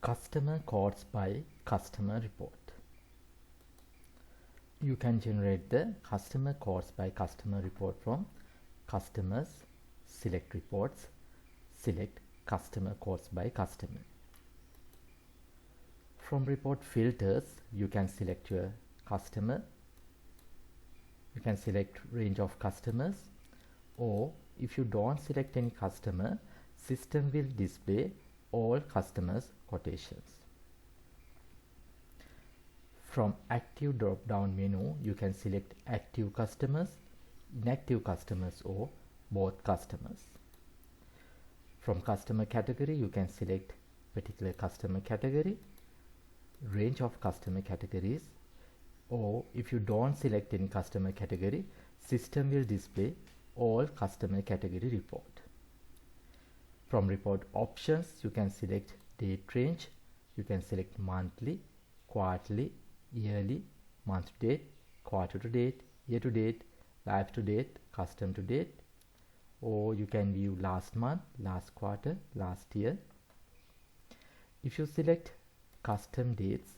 Customer codes by customer report. You can generate the customer codes by customer report from customers, select reports, select customer codes by customer. From report filters, you can select your customer. You can select range of customers, or if you don't select any customer, system will display all customers quotations. From active drop down menu, you can select active customers, inactive customers, or both customers. From customer category, you can select particular customer category, range of customer categories, or if you don't select any customer category, system will display all customer category report. From report options, you can select date range. You can select monthly, quarterly, yearly, month to date, quarter to date, year to date, live to date, custom to date, or you can view last month, last quarter, last year. If you select custom dates,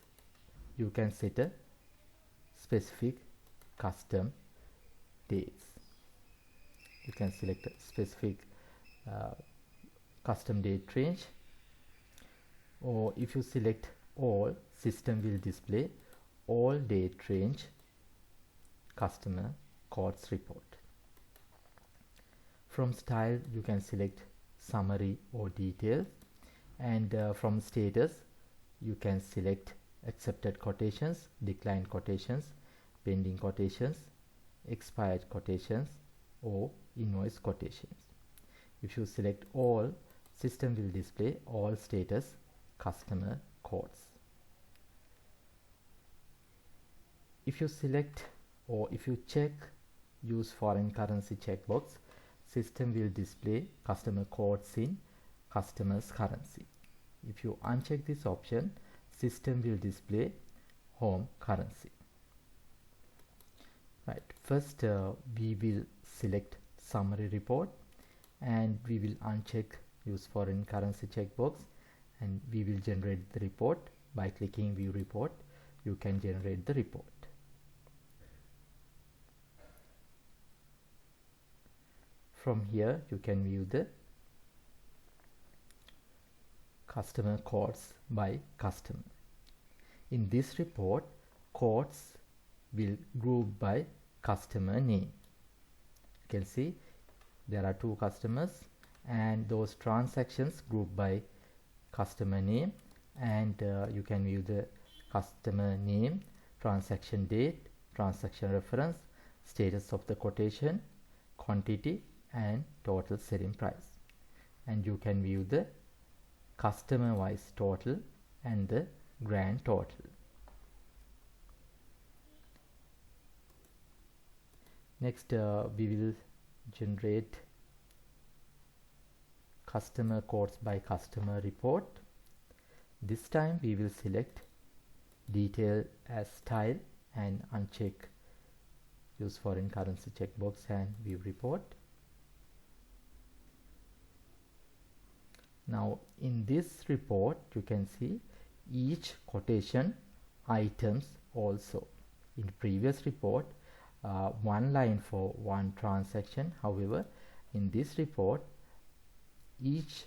you can set a specific custom dates. You can select a specific custom date range, or if you select all, system will display all date range customer codes report. From style, you can select summary or details, and from status, you can select accepted quotations, declined quotations, pending quotations, expired quotations, or invoice quotations. If you select all, system will display all status customer codes. If you select or if you check use foreign currency checkbox, system will display customer codes in customer's currency. If you uncheck this option, system will display home currency. Right, first we will select summary report, and we will uncheck use foreign currency checkbox, and we will generate the report. By clicking view report, you can generate the report. From here, you can view the customer codes by customer. In this report, codes will group by customer name. You can see there are two customers, and those transactions grouped by customer name, and you can view the customer name, transaction date, transaction reference, status of the quotation, quantity, and total selling price. And you can view the customer wise total and the grand total. Next, we will generate customer codes by customer report. This time we will select detail as style and uncheck use foreign currency checkbox and view report. Now in this report, you can see each quotation items also. In previous report, one line for one transaction. However, in this report, each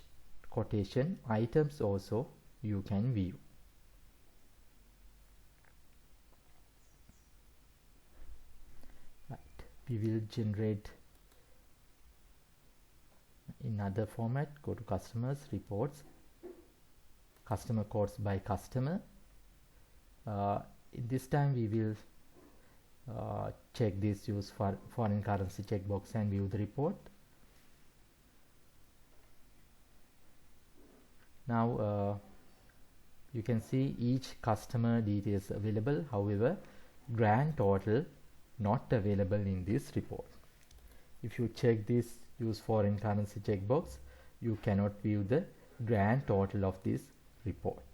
quotation items also you can view. Right. We will generate in other format. Go to customers, reports, customer codes by customer. This time we will check this use for foreign currency checkbox and view the report. Now you can see each customer details available. However, grand total not available in this report. If you check this use foreign currency checkbox, you cannot view the grand total of this report.